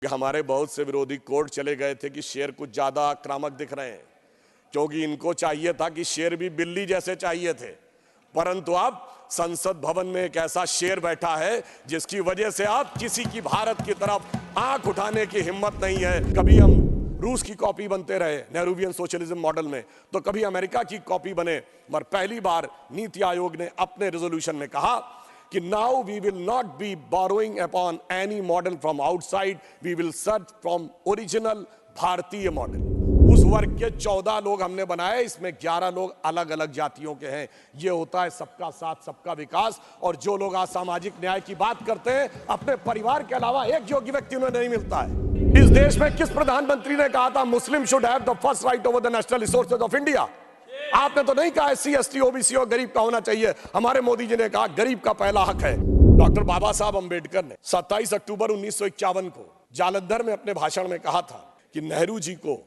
हमारे बहुत से विरोधी कोर्ट चले गए थे कि शेर कुछ ज्यादा आक्रामक दिख रहे हैं, क्योंकि इनको चाहिए था कि शेर भी बिल्ली जैसे चाहिए थे। परंतु अब संसद भवन में एक ऐसा शेर बैठा है जिसकी वजह से अब किसी की भारत की तरफ आंख उठाने की हिम्मत नहीं है। कभी हम रूस की कॉपी बनते रहे नेहरूवियन सोशलिज्म मॉडल में, तो कभी अमेरिका की कॉपी बने। पर पहली बार नीति आयोग ने अपने रेजोल्यूशन में कहा कि now we will not be borrowing upon any model from outside, we will search from original भारतीय मॉडल। उस वर्ग के 14 लोग हमने बनाए, इसमें 11 लोग अलग अलग जातियों के हैं। ये होता है सबका साथ सबका विकास। और जो लोग आज सामाजिक न्याय की बात करते हैं, अपने परिवार के अलावा एक योग्य व्यक्ति उन्हें नहीं मिलता है। इस देश में किस प्रधानमंत्री ने कहा था मुस्लिम should have the first right over the national resources of India? आपने तो नहीं कहा एससी एसटी ओबीसी और गरीब का होना चाहिए। हमारे मोदी जी ने कहा गरीब का पहला हक है। डॉक्टर बाबा साहब अंबेडकर ने 27 अक्टूबर 1951 को जालंधर में अपने भाषण में कहा था कि नेहरू जी को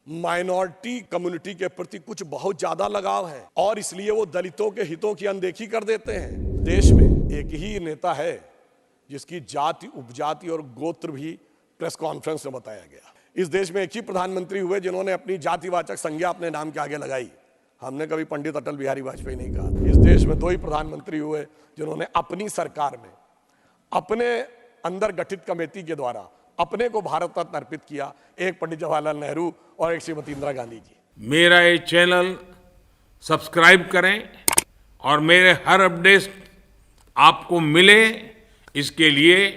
माइनॉरिटी कम्युनिटी के प्रति कुछ बहुत ज्यादा लगाव है और इसलिए वो दलितों के हितों की अनदेखी कर देते हैं। देश में एक ही नेता है जिसकी जाति, उपजाति और गोत्र भी प्रेस कॉन्फ्रेंस में बताया गया। इस देश में एक ही प्रधानमंत्री हुए जिन्होंने अपनी जातिवाचक संज्ञा अपने नाम के आगे लगाई। हमने कभी पंडित अटल बिहारी वाजपेयी नहीं कहा। इस देश में 2 ही प्रधानमंत्री हुए जिन्होंने अपनी सरकार में अपने अंदर गठित कमेटी के द्वारा अपने को भारत रत्न अर्पित किया, एक पंडित जवाहरलाल नेहरू और एक श्रीमती इंदिरा गांधी जी। मेरा ये चैनल सब्सक्राइब करें और मेरे हर अपडेट आपको मिले, इसके लिए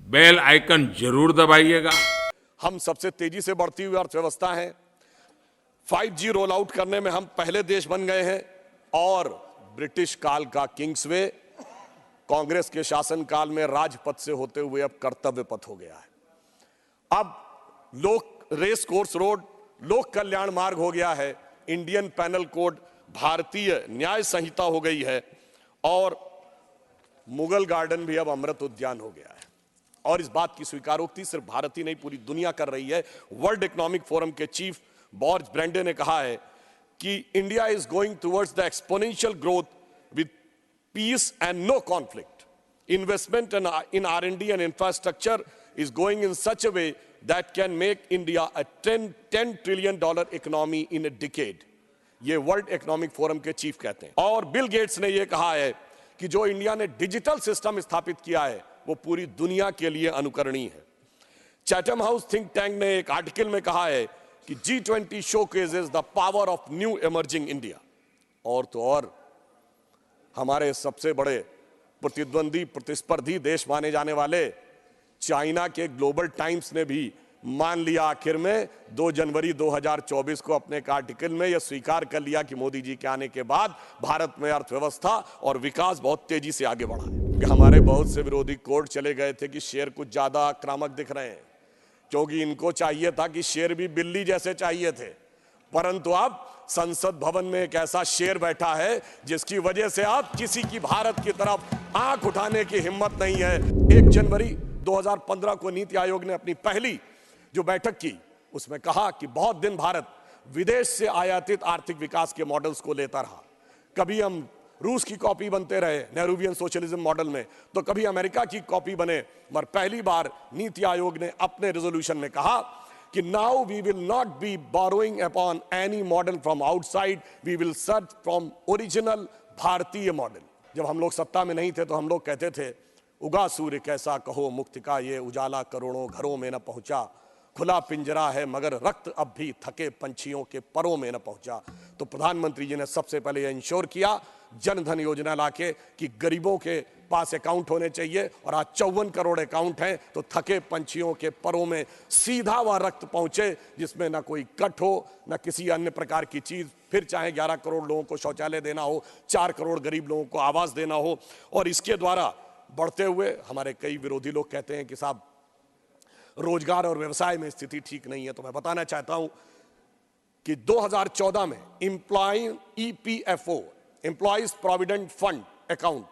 बेल आइकन जरूर दबाइएगा। हम सबसे तेजी से बढ़ती हुई अर्थव्यवस्था हैं। 5G रोल आउट करने में हम पहले देश बन गए हैं और ब्रिटिश काल का किंग्सवे कांग्रेस के शासनकाल में राजपथ से होते हुए अब कर्तव्य पथ हो गया है। अब लोक रेस कोर्स रोड लोक कल्याण मार्ग हो गया है। इंडियन पैनल कोड भारतीय न्याय संहिता हो गई है और मुगल गार्डन भी अब अमृत उद्यान हो गया है। और इस बात की स्वीकारोक्ति सिर्फ भारत ही नहीं, पूरी दुनिया कर रही है। वर्ल्ड इकोनॉमिक फोरम के चीफ बॉर्ज ब्रेंडे ने कहा है कि India is going towards the exponential growth with peace and no conflict. Investment in R&D and infrastructure is going in such a way that can make India a $10 trillion economy in a decade. ये world Economic Forum के chief कहते हैं। और Bill Gates ने ये कहा है कि जो इंडिया ने डिजिटल सिस्टम स्थापित किया है वो पूरी दुनिया के लिए अनुकरणीय है। चैथम हाउस थिंक टैंक ने एक आर्टिकल में कहा है कि G20 showcases the power of new emerging India। और तो और हमारे सबसे बड़े प्रतिद्वंदी प्रतिस्पर्धी देश माने जाने वाले चाइना के ग्लोबल टाइम्स ने भी मान लिया आखिर में 2 जनवरी 2024 को अपने एक आर्टिकल में यह स्वीकार कर लिया कि मोदी जी के आने के बाद भारत में अर्थव्यवस्था और विकास बहुत तेजी से आगे बढ़ा है। हमारे बहुत से विरोधी कोर्ट चले गए थे कि शेर कुछ ज्यादा आक्रामक दिख रहे हैं, क्योंकि इनको चाहिए था कि शेर भी बिल्ली जैसे चाहिए थे। परंतु अब संसद भवन में एक ऐसा शेर बैठा है जिसकी वजह से अब किसी की भारत की तरफ आंख उठाने की हिम्मत नहीं है। 1 जनवरी 2015 को नीति आयोग ने अपनी पहली जो बैठक की उसमें कहा कि बहुत दिन भारत विदेश से आयातित आर्थिक विकास के मॉडल्स को लेता रहा। कभी हम रूस की कॉपी बनते रहे नेहरूवियन सोशलिज्म मॉडल में, तो कभी अमेरिका की कॉपी बने। पर पहली बार नीति आयोग ने अपने रेजोल्यूशन में कहा कि now we will not be borrowing upon any model from outside, we will search from original भारतीय मॉडल। जब हम लोग सत्ता में नहीं थे तो हम लोग कहते थे उगा सूर्य कैसा कहो मुक्ति का ये उजाला करोड़ों घरों में न पहुंचा, खुला पिंजरा है मगर रक्त अब भी थके पंछियों के परों में न पहुंचा। तो प्रधानमंत्री जी ने सबसे पहले यह इंश्योर किया जन धन योजना लाके कि गरीबों के पास अकाउंट होने चाहिए, और आज 54 करोड़ अकाउंट हैं तो थके पंछियों के परों में सीधा वह रक्त पहुंचे जिसमें ना कोई कट हो ना किसी अन्य प्रकार की चीज। फिर चाहे 11 करोड़ लोगों को शौचालय देना हो, 4 करोड़ गरीब लोगों को आवास देना हो। और इसके द्वारा बढ़ते हुए हमारे कई विरोधी लोग कहते हैं कि साहब रोजगार और व्यवसाय में स्थिति ठीक नहीं है, तो मैं बताना चाहता हूं कि 2014 में EPFO employees provident fund account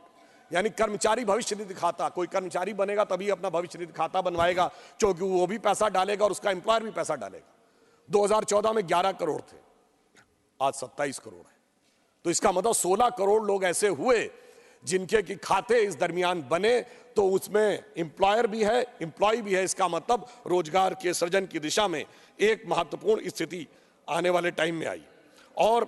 यानी कर्मचारी भविष्य निधि खाता, कोई कर्मचारी बनेगा तभी अपना भविष्य निधि खाता बनवाएगा, क्योंकि वो भी पैसा डालेगा और उसका एम्प्लॉयर भी पैसा डालेगा। 2014 में 11 करोड़ थे, आज 27 करोड़ है। तो इसका मतलब 16 करोड़ लोग ऐसे हुए जिनके की खाते इस दरमियान बने तो उसमें एम्प्लॉयर भी है, एम्प्लॉय भी है। इसका मतलब रोजगार के सृजन की दिशा में एक महत्वपूर्ण स्थिति आने वाले टाइम में आई। और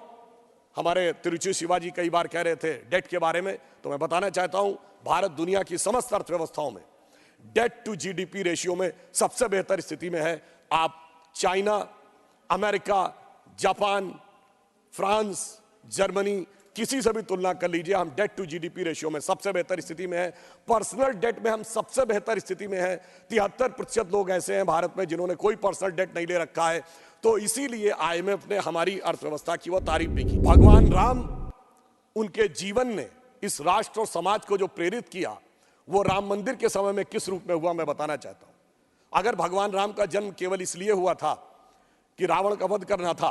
हमारे तिरुचि शिवाजी कई बार कह रहे थे डेट के बारे में, तो मैं बताना चाहता हूं भारत दुनिया की समस्त अर्थव्यवस्थाओं में डेट टू जीडीपी रेशियो में सबसे बेहतर स्थिति में है। आप China, America, Japan, France, Germany किसी से भी तुलना कर लीजिए, हम डेट टू जीडीपी रेशियो में सबसे बेहतर स्थिति में है। पर्सनल डेट में हम सबसे बेहतर स्थिति में है। 73% लोग ऐसे हैं भारत में जिन्होंने कोई पर्सनल डेट नहीं ले रखा है। तो इसीलिए आईएमएफ ने हमारी अर्थव्यवस्था की वो तारीफ भी की। भगवान राम, उनके जीवन ने इस राष्ट्र और समाज को जो प्रेरित किया वो राम मंदिर के समय में किस रूप में हुआ मैं बताना चाहता हूं। अगर भगवान राम का जन्म केवल इसलिए हुआ था कि रावण का वध करना था,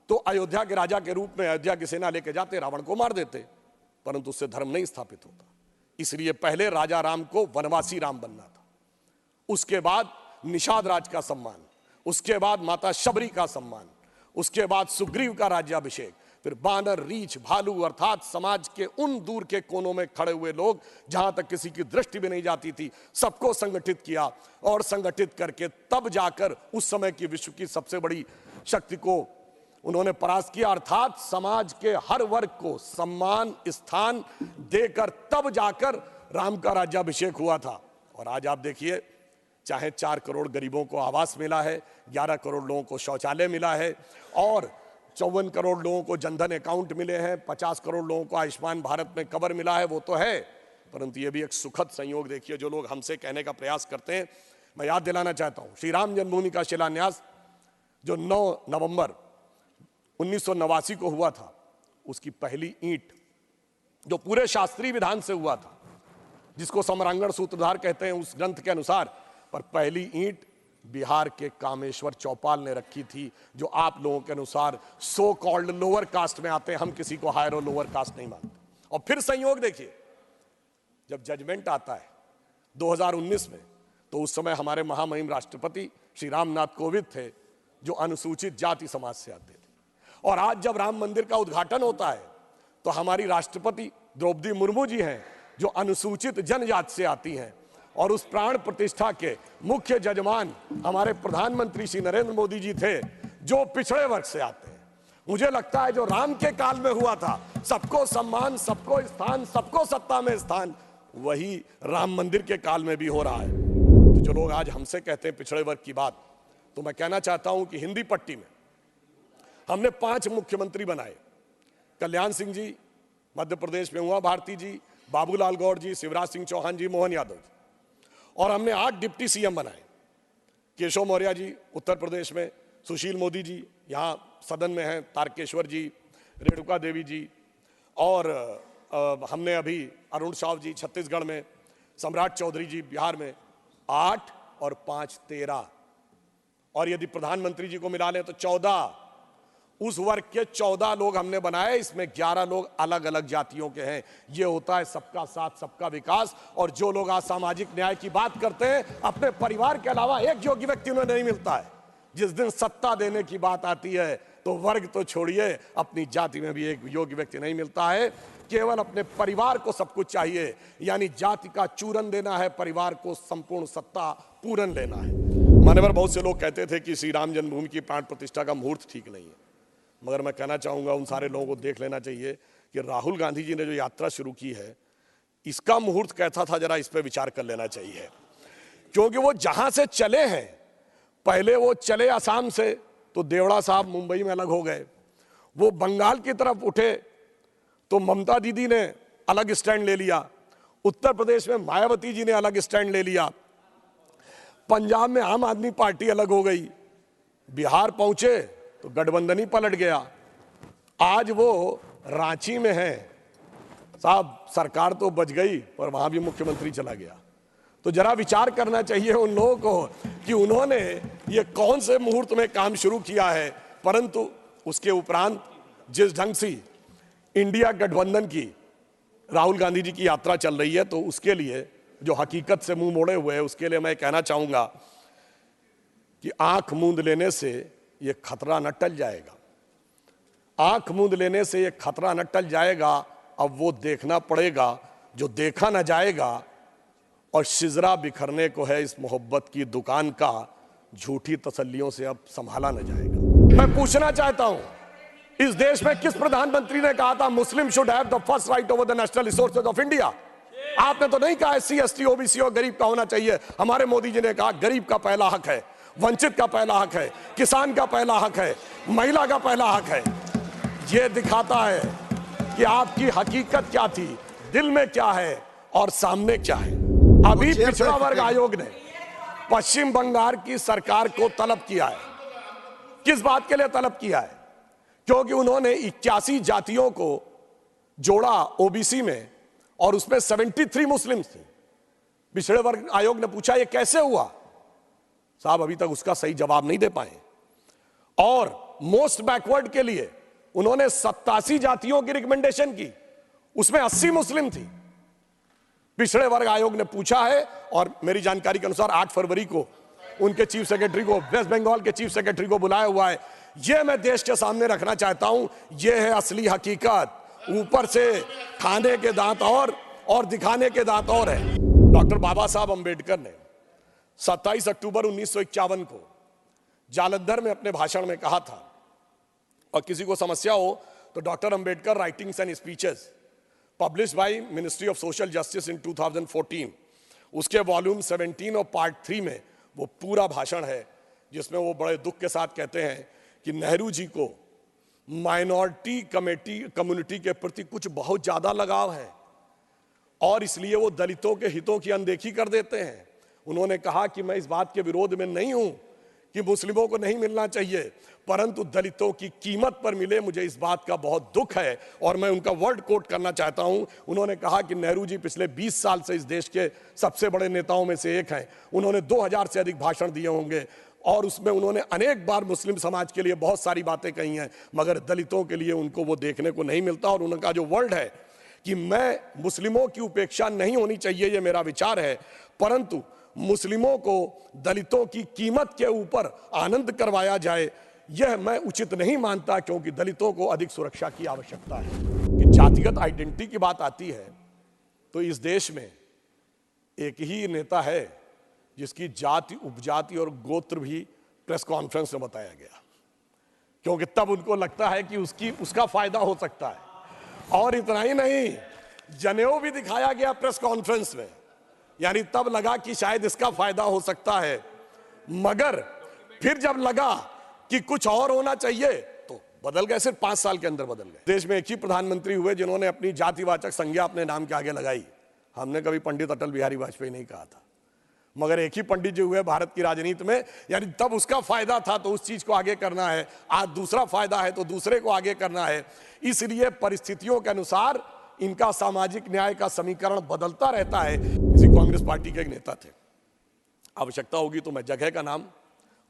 तो अयोध्या के राजा के रूप में अयोध्या की सेना लेके जाते, रावण को मार देते, परंतु उससे धर्म नहीं स्थापित होता। इसलिए पहले राजा राम को वनवासी राम बनना था, उसके बाद निषाद राज का सम्मान, उसके बाद माता शबरी का सम्मान, उसके बाद सुग्रीव का राज्याभिषेक, फिर बानर, रीछ, भालू अर्थात समाज के उन दूर के कोनों में खड़े हुए लोग जहां तक किसी की दृष्टि भी नहीं जाती थी, सबको संगठित किया और संगठित करके तब जाकर उस समय की विश्व की सबसे बड़ी शक्ति को उन्होंने परास्त किया। अर्थात समाज के हर वर्ग को सम्मान, स्थान देकर तब जाकर राम का राज्याभिषेक हुआ था। और आज आप देखिए, चाहे 4 करोड़ गरीबों को आवास मिला है, 11 करोड़ लोगों को शौचालय मिला है और 54 करोड़ लोगों को जनधन अकाउंट मिले हैं, 50 करोड़ लोगों को आयुष्मान भारत में कवर मिला है, वो तो है, परंतु ये भी एक सुखद संयोग देखिए जो लोग हमसे कहने का प्रयास करते हैं। मैं याद दिलाना चाहता हूं, श्री राम जन्मभूमि का शिलान्यास जो 9 नवंबर 1989 को हुआ था, उसकी पहली ईंट जो पूरे शास्त्रीय विधान से हुआ था, जिसको सम्रांगण सूत्रधार कहते हैं उस ग्रंथ के अनुसार, पर पहली ईंट बिहार के कामेश्वर चौपाल ने रखी थी, जो आप लोगों के अनुसार सो कॉल्ड लोअर कास्ट में आते हैं। हम किसी को हायर और लोअर कास्ट नहीं मानते। और फिर संयोग देखिए, जब जजमेंट आता है 2019 में, तो उस समय हमारे महामहिम राष्ट्रपति श्री रामनाथ कोविंद थे, जो अनुसूचित जाति समाज से आते थे। और आज जब राम मंदिर का उद्घाटन होता है, तो हमारी राष्ट्रपति द्रौपदी मुर्मू जी हैं, जो अनुसूचित जनजाति से आती हैं। और उस प्राण प्रतिष्ठा के मुख्य जजमान हमारे प्रधानमंत्री श्री नरेंद्र मोदी जी थे, जो पिछड़े वर्ग से आते हैं। मुझे लगता है जो राम के काल में हुआ था, सबको सम्मान, सबको स्थान, सबको सत्ता में स्थान, वही राम मंदिर के काल में भी हो रहा है। तो जो लोग आज हमसे कहते हैं पिछड़े वर्ग की बात, तो मैं कहना चाहता हूं कि हिंदी पट्टी में हमने 5 मुख्यमंत्री बनाए। कल्याण सिंह जी मध्य प्रदेश में, उमा भारती जी, बाबूलाल गौड़ जी, शिवराज सिंह चौहान जी, मोहन यादव जी। और हमने 8 डिप्टी सीएम बनाए। केशव मौर्य जी उत्तर प्रदेश में, सुशील मोदी जी यहाँ सदन में हैं, तारकेश्वर जी, रेणुका देवी जी, और हमने अभी अरुण साव जी छत्तीसगढ़ में, सम्राट चौधरी जी बिहार में। 8 और 5 13, और यदि प्रधानमंत्री जी को मिला लें तो 14। उस वर्ग के 14 लोग हमने बनाए, इसमें 11 लोग अलग अलग जातियों के हैं। ये होता है सबका साथ सबका विकास। और जो लोग आज सामाजिक न्याय की बात करते हैं, अपने परिवार के अलावा एक योग्य व्यक्ति उन्हें नहीं मिलता है। जिस दिन सत्ता देने की बात आती है, तो वर्ग तो छोड़िए, अपनी जाति में भी एक योग्य व्यक्ति नहीं मिलता है। केवल अपने परिवार को सब कुछ चाहिए, यानी जाति का चूरन देना है, परिवार को संपूर्ण सत्ता पूरन लेना है। मान्यवर, बहुत से लोग कहते थे कि श्री राम जन्मभूमि की प्राण प्रतिष्ठा का मुहूर्त ठीक नहीं है, मगर मैं कहना चाहूंगा उन सारे लोगों को देख लेना चाहिए कि राहुल गांधी जी ने जो यात्रा शुरू की है, इसका मुहूर्त कैसा था, जरा इस पे विचार कर लेना चाहिए। क्योंकि वो जहां से चले हैं, पहले वो चले असम से, तो देवड़ा साहब मुंबई में अलग हो गए। वो बंगाल की तरफ उठे तो ममता दीदी ने अलग स्टैंड ले लिया, उत्तर प्रदेश में मायावती जी ने अलग स्टैंड ले लिया, पंजाब में आम आदमी पार्टी अलग हो गई, बिहार पहुंचे तो गठबंधन ही पलट गया। आज वो रांची में है, साहब सरकार तो बच गई पर वहां भी मुख्यमंत्री चला गया। तो जरा विचार करना चाहिए उन लोगों को कि उन्होंने ये कौन से मुहूर्त में काम शुरू किया है। परंतु उसके उपरांत जिस ढंग से इंडिया गठबंधन की राहुल गांधी जी की यात्रा चल रही है, तो उसके लिए जो हकीकत से मुंह मोड़े हुए हैं, उसके लिए मैं कहना चाहूंगा कि आंख मूंद लेने से ये खतरा न टल जाएगा। आंख मूंद लेने से ये खतरा न टल जाएगा। अब वो देखना पड़ेगा जो देखा न जाएगा और शिजरा बिखरने को है इस मोहब्बत की दुकान का, झूठी तसल्लियों से अब संभाला न जाएगा। मैं पूछना चाहता हूं, इस देश में किस प्रधानमंत्री ने कहा था मुस्लिम should have the first right over the national resources of India? आपने तो नहीं कहा एससी एसटी ओबीसी और गरीब का होना चाहिए। हमारे मोदी जी ने कहा गरीब का पहला हक है, वंचित का पहला हक है, किसान का पहला हक है, महिला का पहला हक है। यह दिखाता है कि आपकी हकीकत क्या थी, दिल में क्या है और सामने क्या है। अभी पिछड़ा वर्ग आयोग ने पश्चिम बंगाल की सरकार को तलब किया है। किस बात के लिए तलब किया है? क्योंकि उन्होंने 81 जातियों को जोड़ा ओबीसी में और उसमें 73 मुस्लिम थे। पिछड़े वर्ग आयोग ने पूछा यह कैसे हुआ? साहब अभी तक उसका सही जवाब नहीं दे पाए। और मोस्ट बैकवर्ड के लिए उन्होंने 87 जातियों की रिकमेंडेशन की, उसमें 80 मुस्लिम थी। पिछड़े वर्ग आयोग ने पूछा है और मेरी जानकारी के अनुसार 8 फरवरी को उनके चीफ सेक्रेटरी को, वेस्ट बंगाल के चीफ सेक्रेटरी को बुलाया हुआ है। यह मैं देश के सामने रखना चाहता हूं, यह है असली हकीकत। ऊपर से खाने के दांत और दिखाने के दांत और है। डॉक्टर बाबा साहब अंबेडकर ने 27 अक्टूबर 1951 को जालंधर में अपने भाषण में कहा था, और किसी को समस्या हो तो doctor Ambedkar writings and speeches published by ministry of social justice in 2014, उसके वॉल्यूम 17 और पार्ट 3 में वो पूरा भाषण है, जिसमें वो बड़े दुख के साथ कहते हैं कि नेहरू जी को माइनॉरिटी कम्युनिटी के प्रति कुछ बहुत ज्यादा लगाव है और इसलिए वो दलितों के हितों की अनदेखी कर देते हैं। उन्होंने कहा कि मैं इस बात के विरोध में नहीं हूं कि मुस्लिमों को नहीं मिलना चाहिए, परंतु दलितों की कीमत पर मिले, मुझे इस बात का बहुत दुख है। और मैं उनका वर्ड कोट करना चाहता हूं। उन्होंने कहा कि नेहरू जी पिछले 20 साल से इस देश के सबसे बड़े नेताओं में से एक हैं। उन्होंने 2000 से अधिक भाषण दिए होंगे और उसमें उन्होंने अनेक बार मुस्लिम समाज के लिए बहुत सारी बातें कही हैं, मगर दलितों के लिए उनको वो देखने को नहीं मिलता। और उनका जो वर्ड है कि मैं मुस्लिमों की उपेक्षा नहीं होनी चाहिए, ये मेरा विचार है, परंतु मुस्लिमों को दलितों की कीमत के ऊपर आनंद करवाया जाए, यह मैं उचित नहीं मानता, क्योंकि दलितों को अधिक सुरक्षा की आवश्यकता है। कि जातिगत आइडेंटिटी की बात आती है तो इस देश में एक ही नेता है जिसकी जाति, उपजाति और गोत्र भी प्रेस कॉन्फ्रेंस में बताया गया, क्योंकि तब उनको लगता है कि उसका फायदा हो सकता है। और इतना ही नहीं, जनेऊ भी दिखाया गया प्रेस कॉन्फ्रेंस में, यानी तब लगा कि शायद इसका फायदा हो सकता है, मगर फिर जब लगा कि कुछ और होना चाहिए तो बदल गए। सिर्फ 5 साल के अंदर बदल गए। देश में एक ही प्रधानमंत्री हुए जिन्होंने अपनी जातिवाचक संज्ञा अपने नाम के आगे लगाई। हमने कभी पंडित अटल बिहारी वाजपेयी नहीं कहा था, मगर एक ही पंडित जी हुए भारत की राजनीति में, यानी तब उसका फायदा था तो उस चीज को आगे करना है, आज दूसरा फायदा है तो दूसरे को आगे करना है। इसलिए परिस्थितियों के अनुसार इनका सामाजिक न्याय का समीकरण बदलता रहता है। किसी कांग्रेस पार्टी के एक नेता थे, आवश्यकता होगी तो मैं जगह का नाम,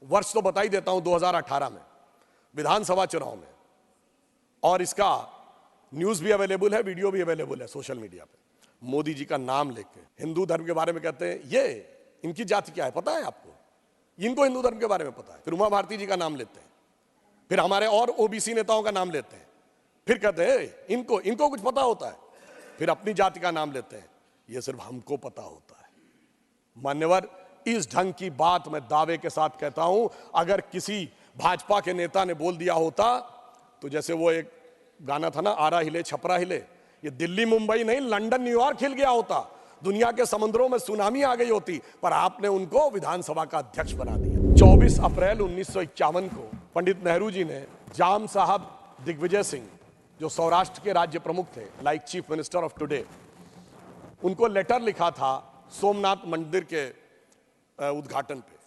वर्ष तो बता ही देता हूं, 2018 में विधानसभा चुनाव में, और इसका न्यूज भी अवेलेबल है, वीडियो भी अवेलेबल है सोशल मीडिया पे। मोदी जी का नाम लेके हिंदू धर्म के बारे में कहते हैं, ये इनकी जाति क्या है पता है आपको? इनको हिंदू धर्म के बारे में पता है। फिर उमा भारती जी का नाम लेते हैं, फिर हमारे और ओबीसी नेताओं का नाम लेते हैं, फिर कहते हैं इनको कुछ पता होता है, फिर अपनी जाति का नाम लेते हैं, ये सिर्फ हमको पता होता है। मान्यवर, इस ढंग की बात मैं दावे के साथ कहता हूं, अगर किसी भाजपा के नेता ने बोल दिया होता तो जैसे वो एक गाना था ना, आरा हिले छपरा हिले, ये दिल्ली मुंबई नहीं लंदन न्यूयॉर्क हिल गया होता, दुनिया के समुद्रों में सुनामी आ गई होती, पर आपने उनको विधानसभा का अध्यक्ष बना दिया। 24 अप्रैल 1951 को पंडित नेहरू जी ने जाम साहब दिग्विजय सिंह, जो सौराष्ट्र के राज्य प्रमुख थे, like chief minister of today, उनको लेटर लिखा था सोमनाथ मंदिर के उद्घाटन पे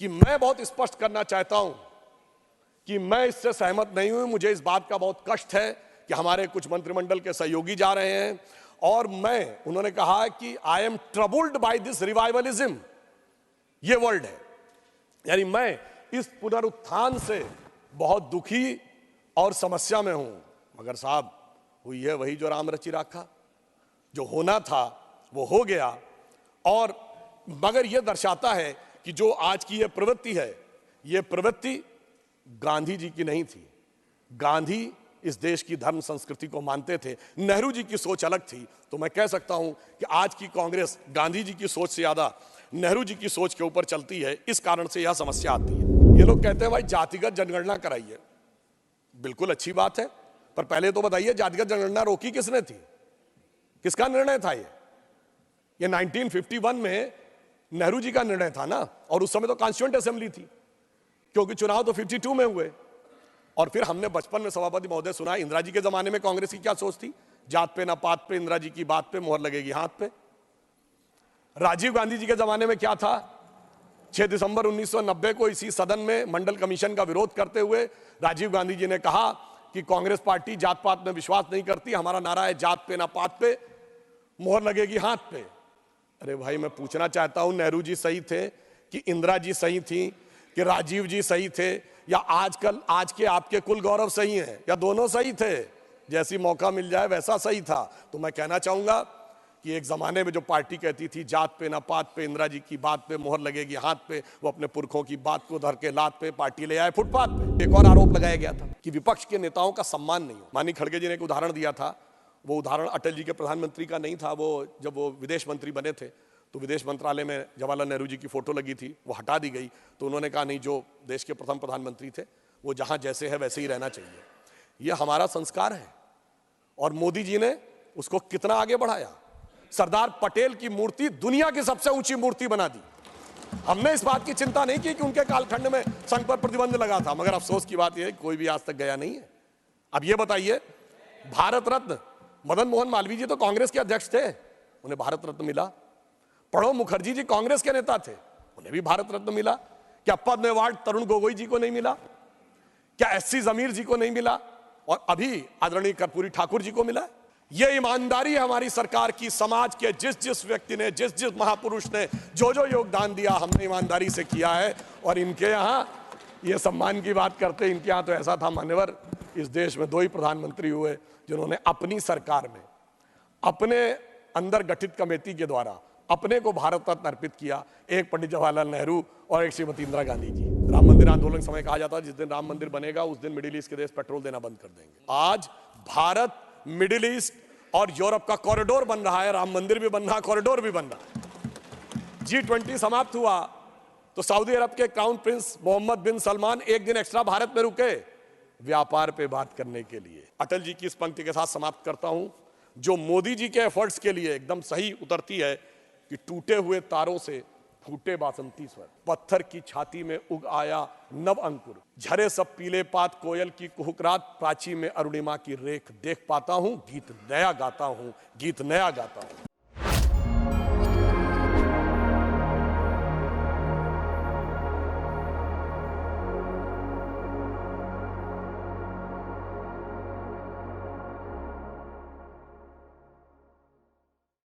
कि मैं बहुत स्पष्ट करना चाहता हूं कि मैं इससे सहमत नहीं हूं। मुझे इस बात का बहुत कष्ट है कि हमारे कुछ मंत्रिमंडल के सहयोगी जा रहे हैं, और उन्होंने कहा कि I am troubled by this revivalism, ये वर्ड है, यानी मैं इस पुनरुत्थान से बहुत दुखी और समस्या में हूं। मगर साहब, हुई है वही जो राम रचि राखा, जो होना था वो हो गया। और मगर यह दर्शाता है कि जो आज की यह प्रवृत्ति है, यह प्रवृत्ति गांधी जी की नहीं थी। गांधी इस देश की धर्म संस्कृति को मानते थे। नेहरू जी की सोच अलग थी। तो मैं कह सकता हूं कि आज की कांग्रेस गांधी जी की सोच से ज्यादा नेहरू जी की सोच के ऊपर चलती है। इस कारण से यह समस्या आती है। ये लोग कहते हैं भाई जातिगत जनगणना कराइए, बिल्कुल अच्छी बात है, पर पहले तो बताइए जातिगत जनगणना रोकी किसने थी, किसका निर्णय था? ये 1951 में नेहरू जी का निर्णय था ना, और उस समय तो कॉन्स्टिट्यूएंट असेंबली थी, क्योंकि चुनाव तो 52 में हुए। और फिर हमने बचपन में सभापति महोदय सुना, इंदिरा जी के जमाने में कांग्रेस की क्या सोच थी, जात पे ना पात पे, इंदिरा जी की बात पे मोहर लगेगी हाथ पे। राजीव गांधी जी के जमाने में क्या था, 6 दिसंबर 1990 को इसी सदन में मंडल कमीशन का विरोध करते हुए राजीव गांधी जी ने कहा कि कांग्रेस पार्टी जात पात में विश्वास नहीं करती, हमारा नारा है जात पे ना पात पे, मोहर लगेगी हाथ पे। अरे भाई, मैं पूछना चाहता हूं, नेहरू जी सही थे कि इंदिरा जी सही थी कि राजीव जी सही थे, या आज के आपके कुल गौरव सही हैं, या दोनों सही थे? जैसी मौका मिल जाए वैसा सही था। तो मैं कहना चाहूंगा कि एक जमाने में जो पार्टी कहती थी जात पे ना पात पे, इंदिरा जी की बात पे मोहर लगेगी हाथ पे, वो अपने पुरखों की बात को धर के लात पे पार्टी ले आए फुटपाथ पे। एक और आरोप लगाया गया था कि विपक्ष के नेताओं का सम्मान नहीं हो। माननीय खड़गे जी ने एक उदाहरण दिया था, वो उदाहरण अटल जी के प्रधानमंत्री का नहीं था। वो जब वो विदेश मंत्री बने थे तो विदेश मंत्रालय में जवाहरलाल नेहरू जी की फोटो लगी थी, वो हटा दी गई। तो उन्होंने कहा नहीं, जो देश के प्रथम प्रधानमंत्री थे वो जहां जैसे है वैसे ही रहना चाहिए। ये हमारा संस्कार है, और मोदी जी ने उसको कितना आगे बढ़ाया। सरदार पटेल की मूर्ति दुनिया की सबसे ऊंची मूर्ति बना दी। हमने इस बात की चिंता नहीं की कि उनके कालखंड में संघ पर प्रतिबंध लगा था, मगर अफसोस की बात यह है कोई भी आज तक गया नहीं है। अब ये बताइए, भारत रत्न मदन मोहन मालवीय जी तो कांग्रेस के अध्यक्ष थे, उन्हें भारत रत्न मिला। प्रणब मुखर्जी जी कांग्रेस के नेता थे, उन्हें भी भारत रत्न मिला। क्या पद्म अवार्ड तरुण गोगोई जी को नहीं मिला? क्या एससी जमीर जी को नहीं मिला? और अभी आदरणीय कर्पूरी ठाकुर जी को मिला। यह ईमानदारी है हमारी सरकार की। समाज के जिस जिस व्यक्ति ने, जिस जिस महापुरुष ने जो जो योगदान दिया, हमने ईमानदारी से किया है। और इनके यहाँ ये सम्मान की बात करते, इनके यहाँ तो ऐसा था मान्यवर, इस देश में 2 ही प्रधानमंत्री हुए जिन्होंने अपनी सरकार में अपने अंदर गठित कमेटी के द्वारा अपने को भारत रत्न अर्पित किया। एक पंडित जवाहरलाल नेहरू और एक श्रीमती इंदिरा गांधी जी। राम मंदिर आंदोलन के समय कहा जाता है जिस दिन राम मंदिर बनेगा उस दिन मिडिल ईस्ट के देश पेट्रोल देना बंद कर देंगे। आज भारत मिडिल ईस्ट और यूरोप का कॉरिडोर बन रहा है, राम मंदिर भी बन रहा है, कॉरिडोर भी बन रहा है। G20 समाप्त हुआ तो सऊदी अरब के क्राउन प्रिंस मोहम्मद बिन सलमान एक दिन एक्स्ट्रा भारत में रुके व्यापार पे बात करने के लिए। अटल जी की इस पंक्ति के साथ समाप्त करता हूं, जो मोदी जी के एफर्ट्स के लिए एकदम सही उतरती है कि टूटे हुए तारों से फूटे बासंती स्वर, पत्थर की छाती में उग आया नव अंकुर, झरे सब पीले पात, कोयल की कुहुकरात, प्राची में अरुणिमा की रेख देख पाता हूं, गीत नया गाता हूं, गीत नया गाता हूं।